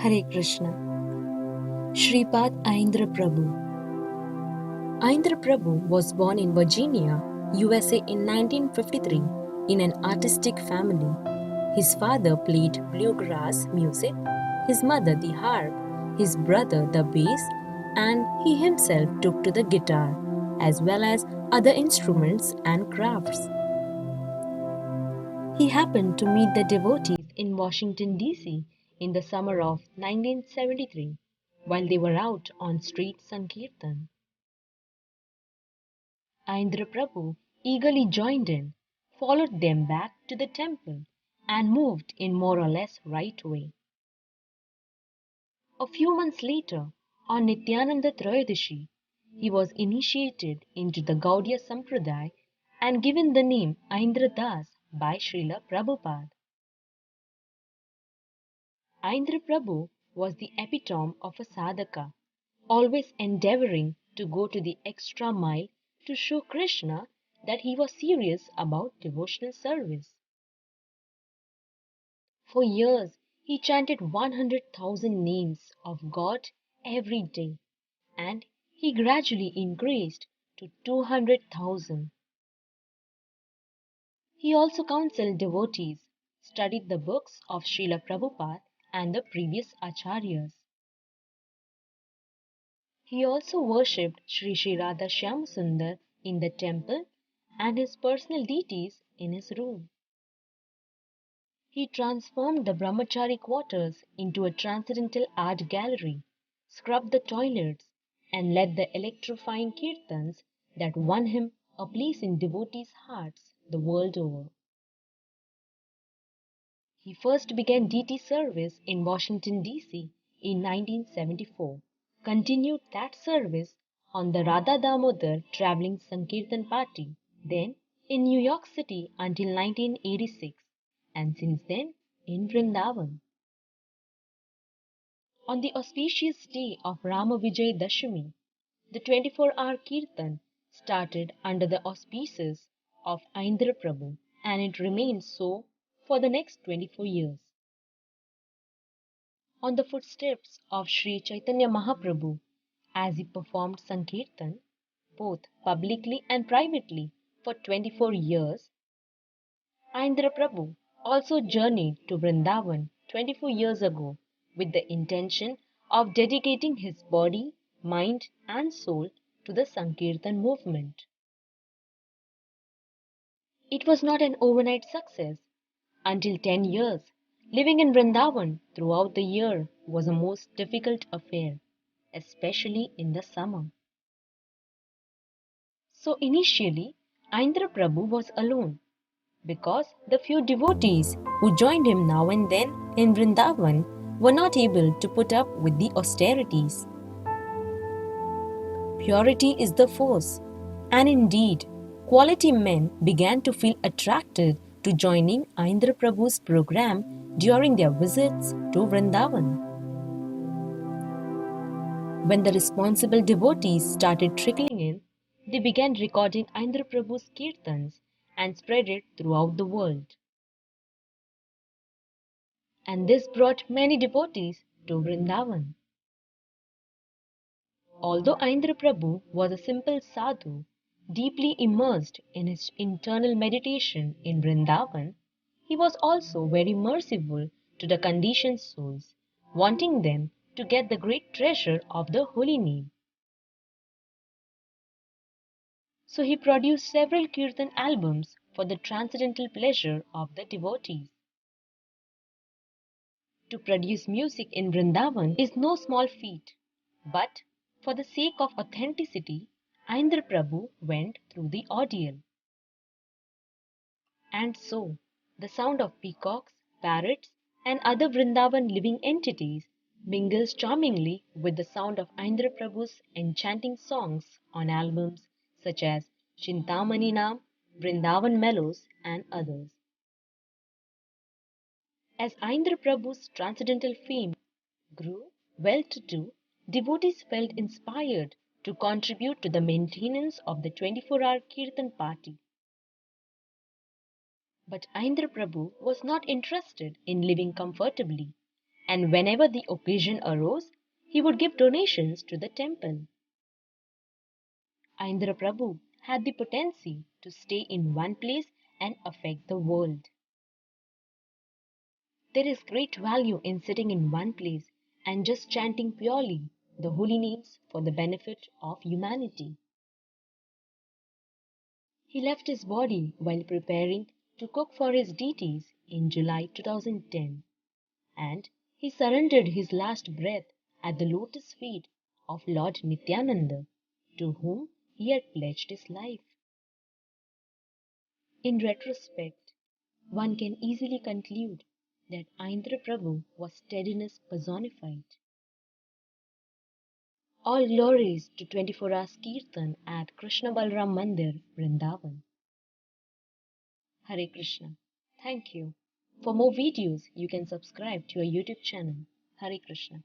Hare Krishna. Shripad Aindra Prabhu. Aindra Prabhu was born in Virginia, USA in 1953 in an artistic family. His father played bluegrass music, his mother the harp, his brother the bass, and he himself took to the guitar, as well as other instruments and crafts. He happened to meet the devotees in Washington D.C. in the summer of 1973 while they were out on street Sankirtan. Aindra Prabhu eagerly joined in, followed them back to the temple, and moved in more or less right way. A few months later, on Nityananda Trayodasi, he was initiated into the Gaudiya Sampradaya and given the name Aindra Das by Srila Prabhupada. Aindra Prabhu was the epitome of a sadhaka, always endeavoring to go to the extra mile to show Krishna that he was serious about devotional service. For years, he chanted 100,000 names of God every day, and he gradually increased to 200,000. He also counseled devotees, studied the books of Srila Prabhupada and the previous acharyas. He also worshipped Sri Radha Shyam-Sundar in the temple and his personal deities in his room. He transformed the brahmachari quarters into a transcendental art gallery, scrubbed the toilets, and led the electrifying kirtans that won him a place in devotees' hearts the world over. He first began deity service in Washington D.C. in 1974, continued that service on the Radha Damodar traveling Sankirtan party, then in New York City until 1986, and since then in Vrindavan. On the auspicious day of Rama Vijay Dashami, the 24-hour Kirtan started under the auspices of Aindra Prabhu, and it remained so for the next 24 years. On the footsteps of Sri Chaitanya Mahaprabhu, as he performed Sankirtan, both publicly and privately, for 24 years, Aindra Prabhu also journeyed to Vrindavan 24 years ago with the intention of dedicating his body, mind, and soul to the Sankirtan movement. It was not an overnight success. Until 10 years, living in Vrindavan throughout the year was a most difficult affair, especially in the summer. So initially, Aindra Prabhu was alone because the few devotees who joined him now and then in Vrindavan were not able to put up with the austerities. Purity is the force, and indeed, quality men began to feel attracted to joining Aindra Prabhu's program during their visits to Vrindavan. When the responsible devotees started trickling in, they began recording Aindra Prabhu's kirtans and spread it throughout the world. And this brought many devotees to Vrindavan. Although Aindra Prabhu was a simple sadhu, deeply immersed in his internal meditation in Vrindavan, he was also very merciful to the conditioned souls, wanting them to get the great treasure of the holy name. So he produced several kirtan albums for the transcendental pleasure of the devotees. To produce music in Vrindavan is no small feat, but for the sake of authenticity, Aindra Prabhu went through the ordeal. And so, the sound of peacocks, parrots, and other Vrindavan living entities mingles charmingly with the sound of Aindra Prabhu's enchanting songs on albums such as Chintamani Naam, Vrindavan Mellows, and others. As Aindra Prabhu's transcendental fame grew well-to-do, devotees felt inspired to contribute to the maintenance of the 24-hour Kirtan party. But Aindra Prabhu was not interested in living comfortably, and whenever the occasion arose, he would give donations to the temple. Aindra Prabhu had the potency to stay in one place and affect the world. There is great value in sitting in one place and just chanting purely the holy names for the benefit of humanity. He left his body while preparing to cook for his deities in July 2010, and he surrendered his last breath at the lotus feet of Lord Nityananda, to whom he had pledged his life. In retrospect, one can easily conclude that Aindra Prabhu was steadiness personified. All glories to 24 hours Kirtan at Krishna-Balarama Mandir, Vrindavan. Hare Krishna. Thank you. For more videos, you can subscribe to our YouTube channel. Hare Krishna.